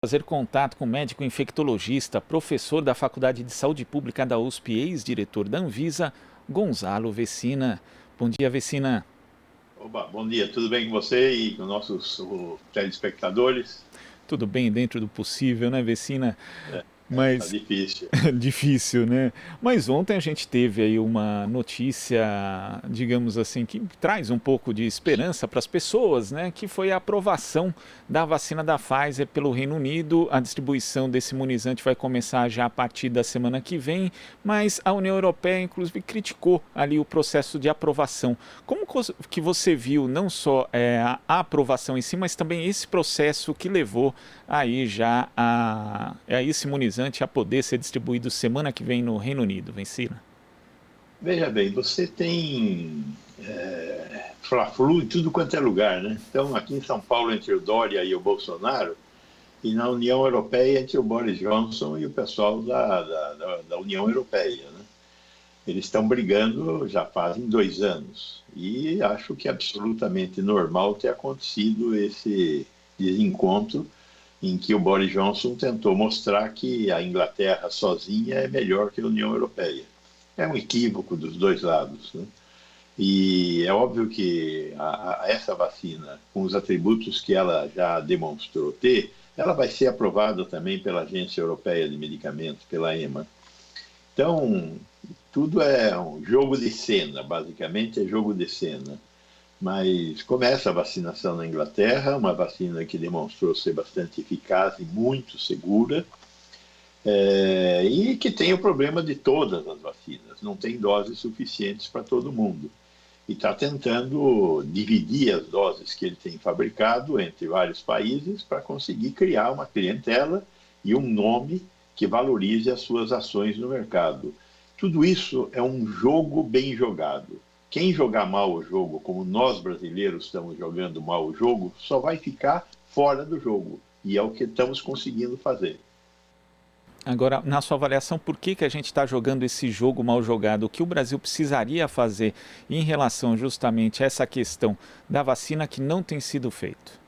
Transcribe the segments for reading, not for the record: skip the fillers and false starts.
Fazer contato com o médico infectologista, professor da Faculdade de Saúde Pública da USP, ex-diretor da Anvisa, Gonzalo Vecina. Bom dia, Vecina. Oba, bom dia, tudo bem com você e com nossos telespectadores? Tudo bem dentro do possível, né, Vecina? Tá Mas difícil. difícil, né? Mas ontem a gente teve aí uma notícia, digamos assim, que traz um pouco de esperança para as pessoas, né? Que foi a aprovação da vacina da Pfizer pelo Reino Unido. A distribuição desse imunizante vai começar já a partir da semana que vem, mas a União Europeia, inclusive, criticou ali o processo de aprovação. Como que você viu não só a aprovação em si, mas também esse processo que levou aí já a esse imunizante a poder ser distribuído semana que vem no Reino Unido, Vencila? Veja bem, você tem Fla-Flu em tudo quanto é lugar, né? Então, aqui em São Paulo, entre o Dória e o Bolsonaro, e na União Europeia, entre o Boris Johnson e o pessoal da União Europeia, né? Eles estão brigando já fazem 2 anos. E acho que é absolutamente normal ter acontecido esse desencontro em que o Boris Johnson tentou mostrar que a Inglaterra sozinha é melhor que a União Europeia. É um equívoco dos dois lados, né? E é óbvio que essa vacina, com os atributos que ela já demonstrou ter, ela vai ser aprovada também pela Agência Europeia de Medicamentos, pela EMA. Então, tudo é um jogo de cena, basicamente é jogo de cena. Mas começa a vacinação na Inglaterra, uma vacina que demonstrou ser bastante eficaz e muito segura, e que tem o problema de todas as vacinas, não tem doses suficientes para todo mundo. E está tentando dividir as doses que ele tem fabricado entre vários países para conseguir criar uma clientela e um nome que valorize as suas ações no mercado. Tudo isso é um jogo bem jogado. Quem jogar mal o jogo, como nós brasileiros estamos jogando mal o jogo, só vai ficar fora do jogo. E é o que estamos conseguindo fazer. Agora, na sua avaliação, por que a gente está jogando esse jogo mal jogado? O que o Brasil precisaria fazer em relação justamente a essa questão da vacina que não tem sido feito?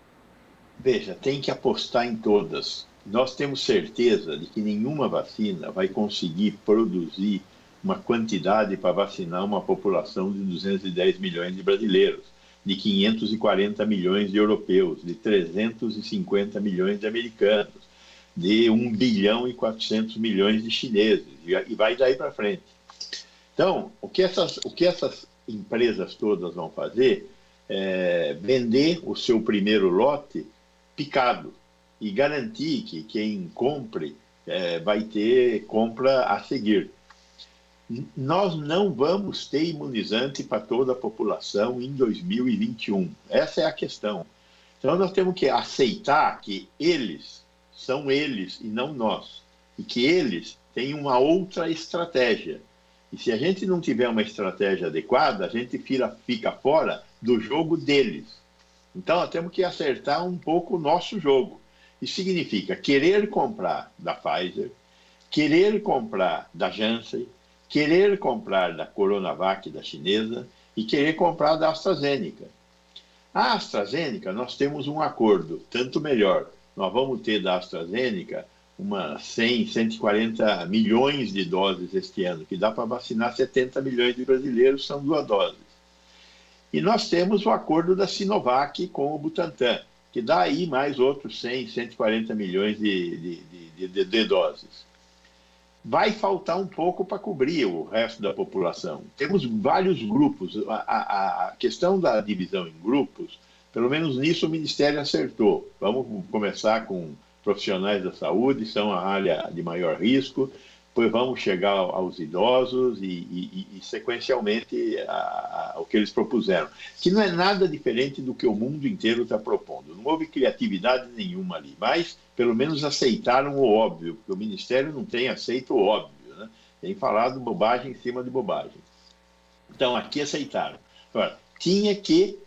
Veja, tem que apostar em todas. Nós temos certeza de que nenhuma vacina vai conseguir produzir uma quantidade para vacinar uma população de 210 milhões de brasileiros, de 540 milhões de europeus, de 350 milhões de americanos, de 1 bilhão e 400 milhões de chineses, e vai daí para frente. Então, o que essas empresas todas vão fazer é vender o seu primeiro lote picado e garantir que quem compre vai ter compra a seguir. Nós não vamos ter imunizante para toda a população em 2021. Essa é a questão. Então nós temos que aceitar que eles são eles e não nós. E que eles têm uma outra estratégia. E se a gente não tiver uma estratégia adequada, a gente fica fora do jogo deles. Então, nós temos que acertar um pouco o nosso jogo. Isso significa querer comprar da Pfizer, querer comprar da Janssen, querer comprar da Coronavac, da chinesa, e querer comprar da AstraZeneca. A AstraZeneca, nós temos um acordo, tanto melhor. Nós vamos ter da AstraZeneca umas 100, 140 milhões de doses este ano, que dá para vacinar 70 milhões de brasileiros, são 2 doses. E nós temos o acordo da Sinovac com o Butantan, que dá aí mais outros 100, 140 milhões de doses. Vai faltar um pouco para cobrir o resto da população. Temos vários grupos. A questão da divisão em grupos, pelo menos nisso o Ministério acertou. Vamos começar com profissionais da saúde, são a área de maior risco, depois vamos chegar aos idosos e sequencialmente o que eles propuseram, que não é nada diferente do que o mundo inteiro está propondo. Não houve criatividade nenhuma ali, mas pelo menos aceitaram o óbvio, porque o Ministério não tem aceito o óbvio, né? Tem falado bobagem em cima de bobagem. Então, aqui aceitaram. Agora, tinha que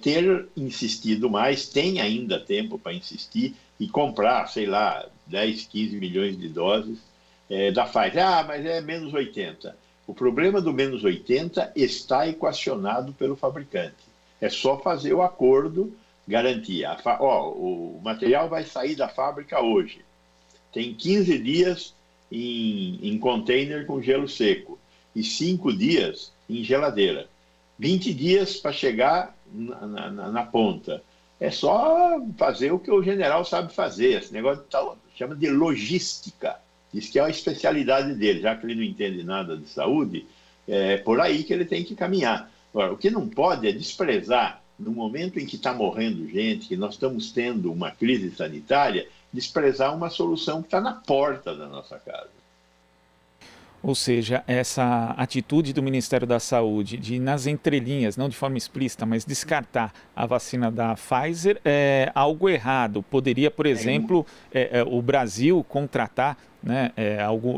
ter insistido mais, tem ainda tempo para insistir e comprar, sei lá, 10, 15 milhões de doses da Pfizer. Ah, mas é menos 80. O problema do menos 80 está equacionado pelo fabricante. É só fazer o acordo garantia. O material vai sair da fábrica hoje. Tem 15 dias em container com gelo seco e 5 dias em geladeira. 20 dias para chegar na ponta. É só fazer o que o general sabe fazer. Esse negócio chama de logística. Diz que é uma especialidade dele, já que ele não entende nada de saúde, é por aí que ele tem que caminhar. Agora, o que não pode é desprezar, no momento em que está morrendo gente, que nós estamos tendo uma crise sanitária, desprezar uma solução que está na porta da nossa casa. Ou seja, essa atitude do Ministério da Saúde de, nas entrelinhas, não de forma explícita, mas descartar a vacina da Pfizer é algo errado. Poderia, por exemplo, o Brasil contratar, né,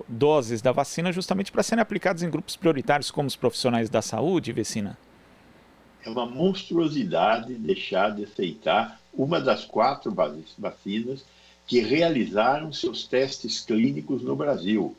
doses da vacina justamente para serem aplicadas em grupos prioritários como os profissionais da saúde, Vecina? É uma monstruosidade deixar de aceitar uma das 4 vacinas que realizaram seus testes clínicos no Brasil.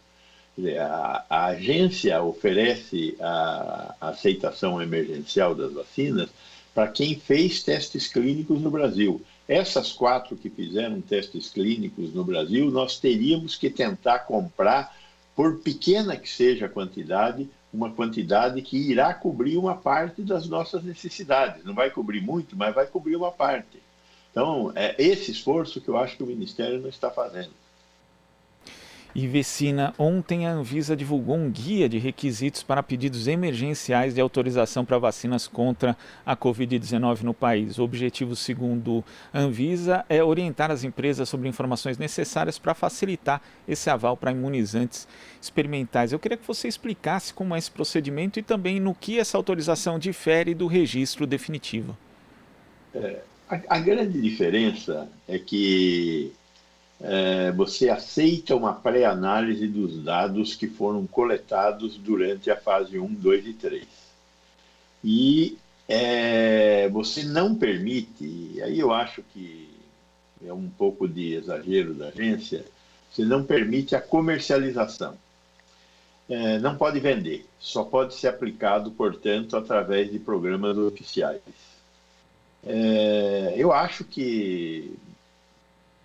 A agência oferece a aceitação emergencial das vacinas para quem fez testes clínicos no Brasil. Essas 4 que fizeram testes clínicos no Brasil, nós teríamos que tentar comprar, por pequena que seja a quantidade, uma quantidade que irá cobrir uma parte das nossas necessidades. Não vai cobrir muito, mas vai cobrir uma parte. Então, é esse esforço que eu acho que o Ministério não está fazendo. E Vecina, ontem a Anvisa divulgou um guia de requisitos para pedidos emergenciais de autorização para vacinas contra a Covid-19 no país. O objetivo, segundo a Anvisa, é orientar as empresas sobre informações necessárias para facilitar esse aval para imunizantes experimentais. Eu queria que você explicasse como é esse procedimento e também no que essa autorização difere do registro definitivo. A grande diferença é que você aceita uma pré-análise dos dados que foram coletados durante a fase 1, 2 e 3. E você não permite, e aí eu acho que é um pouco de exagero da agência, você não permite a comercialização. Não pode vender, só pode ser aplicado, portanto, através de programas oficiais. Eu acho que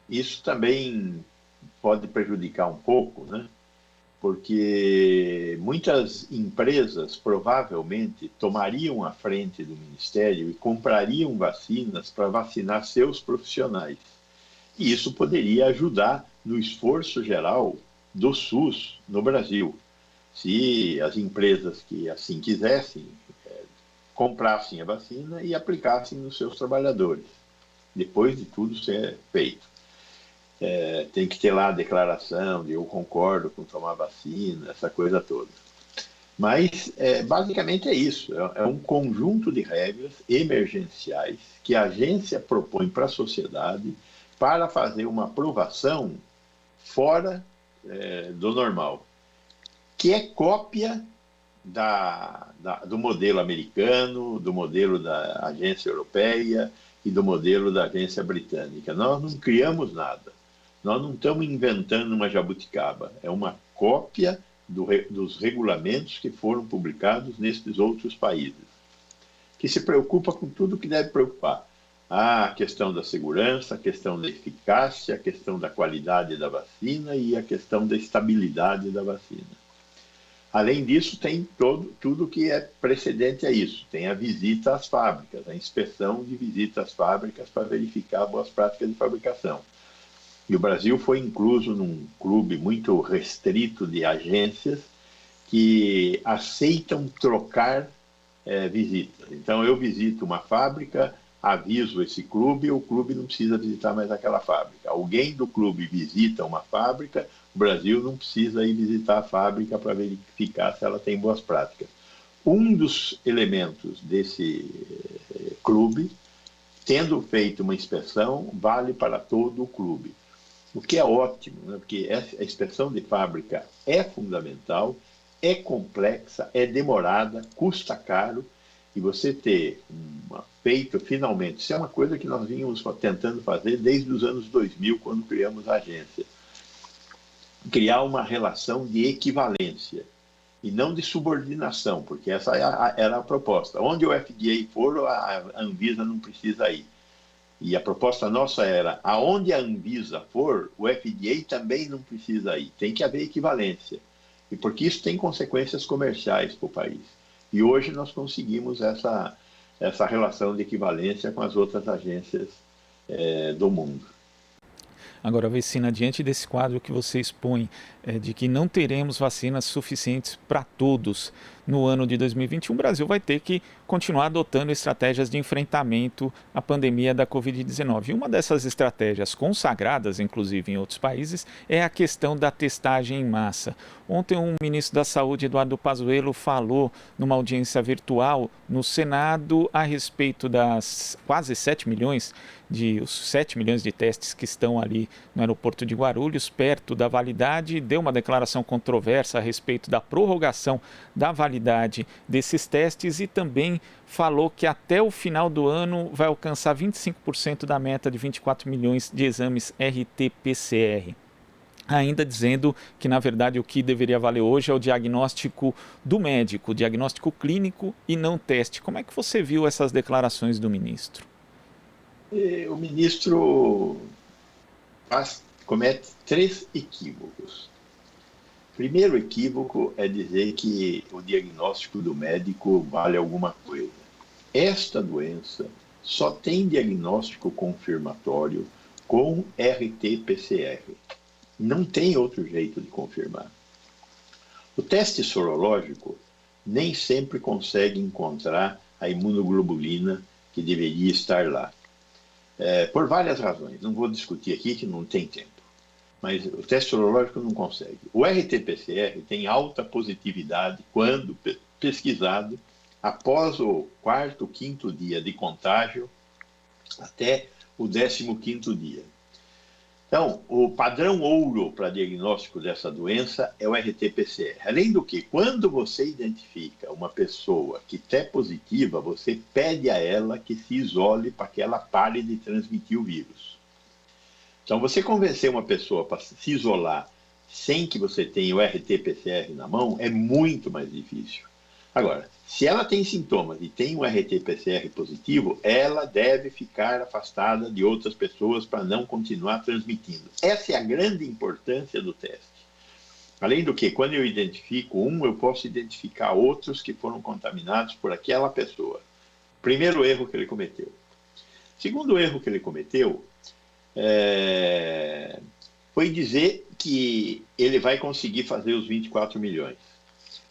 isso também pode prejudicar um pouco, né? Porque muitas empresas provavelmente tomariam a frente do Ministério e comprariam vacinas para vacinar seus profissionais. E isso poderia ajudar no esforço geral do SUS no Brasil, se as empresas que assim quisessem comprassem a vacina e aplicassem nos seus trabalhadores, depois de tudo ser feito. Tem que ter lá a declaração de eu concordo com tomar vacina, essa coisa toda. Mas, basicamente é isso, é um conjunto de regras emergenciais que a agência propõe para a sociedade para fazer uma aprovação fora do normal, que é cópia do modelo americano, do modelo da agência europeia e do modelo da agência britânica. Nós não criamos nada. Nós não estamos inventando uma jabuticaba, é uma cópia dos regulamentos que foram publicados nesses outros países, que se preocupa com tudo que deve preocupar. A questão da segurança, a questão da eficácia, a questão da qualidade da vacina e a questão da estabilidade da vacina. Além disso, tem tudo que é precedente a isso. Tem a visita às fábricas, a inspeção de visita às fábricas para verificar boas práticas de fabricação. E o Brasil foi incluso num clube muito restrito de agências que aceitam trocar visitas. Então, eu visito uma fábrica, aviso esse clube, o clube não precisa visitar mais aquela fábrica. Alguém do clube visita uma fábrica, o Brasil não precisa ir visitar a fábrica para verificar se ela tem boas práticas. Um dos elementos desse clube, tendo feito uma inspeção, vale para todo o clube. O que é ótimo, né? Porque a inspeção de fábrica é fundamental, é complexa, é demorada, custa caro, e você ter feito finalmente, isso é uma coisa que nós vínhamos tentando fazer desde os anos 2000, quando criamos a agência. Criar uma relação de equivalência e não de subordinação, porque essa era a proposta. Onde o FDA for, a Anvisa não precisa ir. E a proposta nossa era, aonde a Anvisa for, o FDA também não precisa ir, tem que haver equivalência. E porque isso tem consequências comerciais para o país. E hoje nós conseguimos essa relação de equivalência com as outras agências do mundo. Agora, Vecina, diante desse quadro que você expõe, de que não teremos vacinas suficientes para todos no ano de 2021, o Brasil vai ter que continuar adotando estratégias de enfrentamento à pandemia da Covid-19. E uma dessas estratégias consagradas, inclusive em outros países, é a questão da testagem em massa. Ontem, o ministro da Saúde, Eduardo Pazuello, falou numa audiência virtual no Senado a respeito das quase 7 milhões os 7 milhões de testes que estão ali no aeroporto de Guarulhos, perto da validade, deu uma declaração controversa a respeito da prorrogação da validade desses testes e também falou que até o final do ano vai alcançar 25% da meta de 24 milhões de exames RT-PCR. Ainda dizendo que, na verdade, o que deveria valer hoje é o diagnóstico do médico, o diagnóstico clínico e não teste. Como é que você viu essas declarações do ministro? O ministro comete 3 equívocos. Primeiro equívoco é dizer que o diagnóstico do médico vale alguma coisa. Esta doença só tem diagnóstico confirmatório com RT-PCR. Não tem outro jeito de confirmar. O teste sorológico nem sempre consegue encontrar a imunoglobulina que deveria estar lá. Por várias razões. Não vou discutir aqui que não tem tempo. Mas o teste sorológico não consegue. O RT-PCR tem alta positividade quando pesquisado após o 4º, 5º dia de contágio até o 15º dia. Então, o padrão ouro para diagnóstico dessa doença é o RT-PCR. Além do que, quando você identifica uma pessoa que é positiva, você pede a ela que se isole para que ela pare de transmitir o vírus. Então, você convencer uma pessoa para se isolar sem que você tenha o RT-PCR na mão é muito mais difícil. Agora, se ela tem sintomas e tem um RT-PCR positivo, ela deve ficar afastada de outras pessoas para não continuar transmitindo. Essa é a grande importância do teste. Além do que, quando eu identifico eu posso identificar outros que foram contaminados por aquela pessoa. Primeiro erro que ele cometeu. Segundo erro que ele cometeu foi dizer que ele vai conseguir fazer os 24 milhões.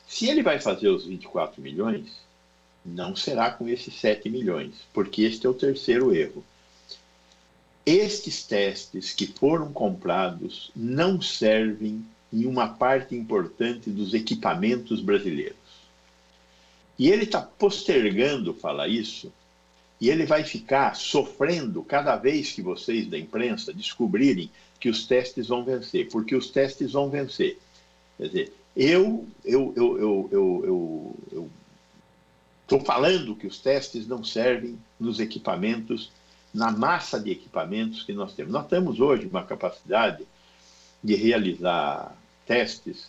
Se ele vai fazer os 24 milhões, não será com esses 7 milhões, porque este é o terceiro erro. Estes testes que foram comprados não servem em uma parte importante dos equipamentos brasileiros. E ele está postergando falar isso, e ele vai ficar sofrendo cada vez que vocês da imprensa descobrirem que os testes vão vencer, porque os testes vão vencer. Quer dizer, eu estou falando que os testes não servem nos equipamentos, na massa de equipamentos que nós temos. Nós temos hoje uma capacidade de realizar testes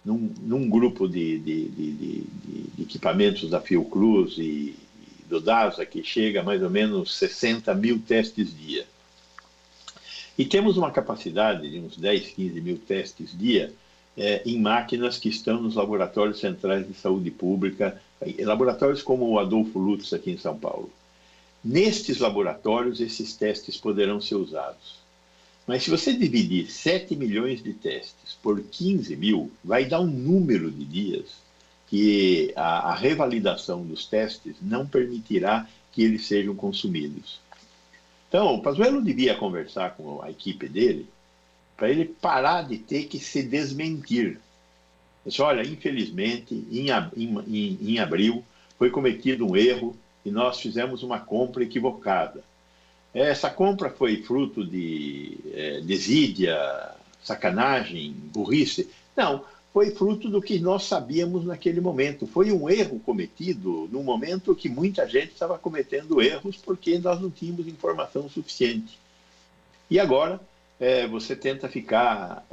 num grupo de equipamentos da Fiocruz e do DASA, que chega a mais ou menos 60 mil testes dia. E temos uma capacidade de uns 10, 15 mil testes dia em máquinas que estão nos laboratórios centrais de saúde pública, laboratórios como o Adolfo Lutz aqui em São Paulo. Nestes laboratórios, esses testes poderão ser usados. Mas se você dividir 7 milhões de testes por 15 mil, vai dar um número de dias que a revalidação dos testes não permitirá que eles sejam consumidos. Então, o Pazuello devia conversar com a equipe dele para ele parar de ter que se desmentir. Disse, olha, infelizmente, em abril, foi cometido um erro e nós fizemos uma compra equivocada. Essa compra foi fruto de desídia, sacanagem, burrice? Não, foi fruto do que nós sabíamos naquele momento. Foi um erro cometido num momento que muita gente estava cometendo erros porque nós não tínhamos informação suficiente. E agora você tenta ficar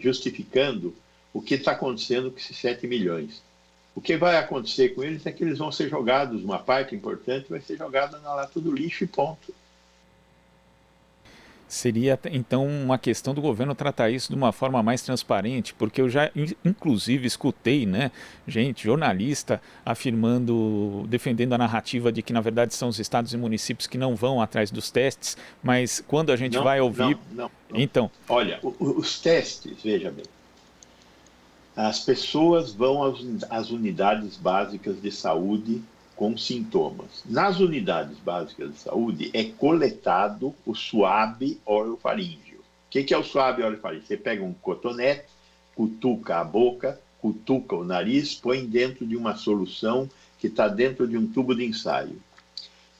justificando o que está acontecendo com esses 7 milhões. O que vai acontecer com eles é que eles vão ser jogados, uma parte importante vai ser jogada na lata do lixo e ponto. Seria então uma questão do governo tratar isso de uma forma mais transparente, porque eu já inclusive escutei, né, gente, jornalista afirmando, defendendo a narrativa de que na verdade são os estados e municípios que não vão atrás dos testes, mas quando a gente Não, vai ouvir, não, não, não. então, Olha, os testes, veja bem, as pessoas vão às unidades básicas de saúde com sintomas. Nas unidades básicas de saúde é coletado o suave orofaríngeo. O que é o suave orofaríngeo? Você pega um cotonete, cutuca a boca, cutuca o nariz, põe dentro de uma solução que está dentro de um tubo de ensaio.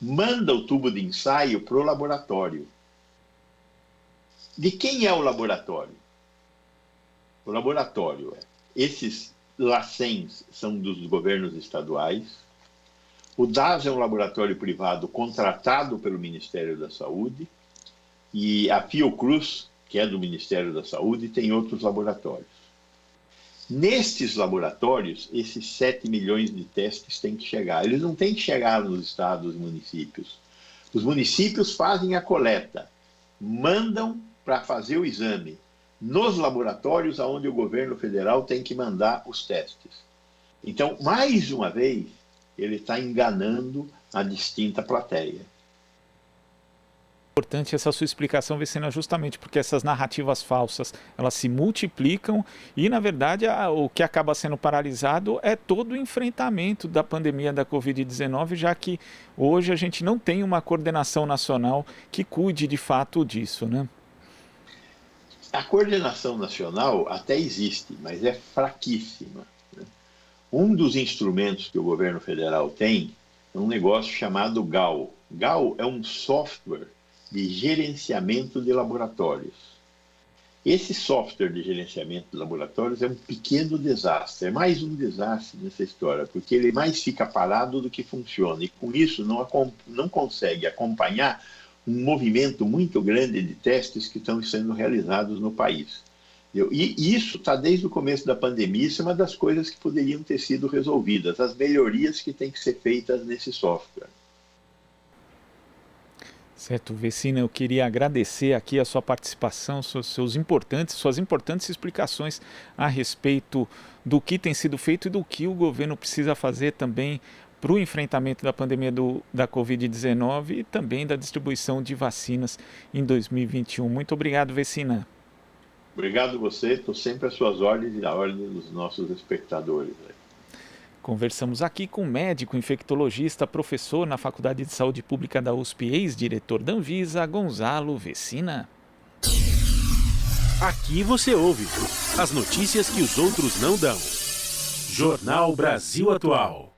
Manda o tubo de ensaio para o laboratório. De quem é o laboratório? O laboratório é. Esses LACENs são dos governos estaduais. O DAS é um laboratório privado contratado pelo Ministério da Saúde. E a Fiocruz, que é do Ministério da Saúde, tem outros laboratórios. Nestes laboratórios, esses 7 milhões de testes têm que chegar. Eles não têm que chegar nos estados e municípios. Os municípios fazem a coleta, mandam para fazer o exame nos laboratórios aonde o governo federal tem que mandar os testes. Então, mais uma vez, ele está enganando a distinta plateia. Importante essa sua explicação, Vicena, justamente porque essas narrativas falsas, elas se multiplicam e, na verdade, o que acaba sendo paralisado é todo o enfrentamento da pandemia da Covid-19, já que hoje a gente não tem uma coordenação nacional que cuide de fato disso, né? A coordenação nacional até existe, mas é fraquíssima. Um dos instrumentos que o governo federal tem é um negócio chamado GAL. GAL é um software de gerenciamento de laboratórios. Esse software de gerenciamento de laboratórios é um pequeno desastre, é mais um desastre nessa história, porque ele mais fica parado do que funciona, e com isso não consegue acompanhar um movimento muito grande de testes que estão sendo realizados no país. E isso está desde o começo da pandemia, isso é uma das coisas que poderiam ter sido resolvidas, as melhorias que têm que ser feitas nesse software. Certo, Vicena, eu queria agradecer aqui a sua participação, suas importantes explicações a respeito do que tem sido feito e do que o governo precisa fazer também para o enfrentamento da pandemia da Covid-19 e também da distribuição de vacinas em 2021. Muito obrigado, Vicena. Obrigado a você, estou sempre às suas ordens e à ordem dos nossos espectadores. Conversamos aqui com o médico infectologista, professor na Faculdade de Saúde Pública da USP, ex-diretor da Anvisa, Gonzalo Vicena. Aqui você ouve as notícias que os outros não dão. Jornal Brasil Atual.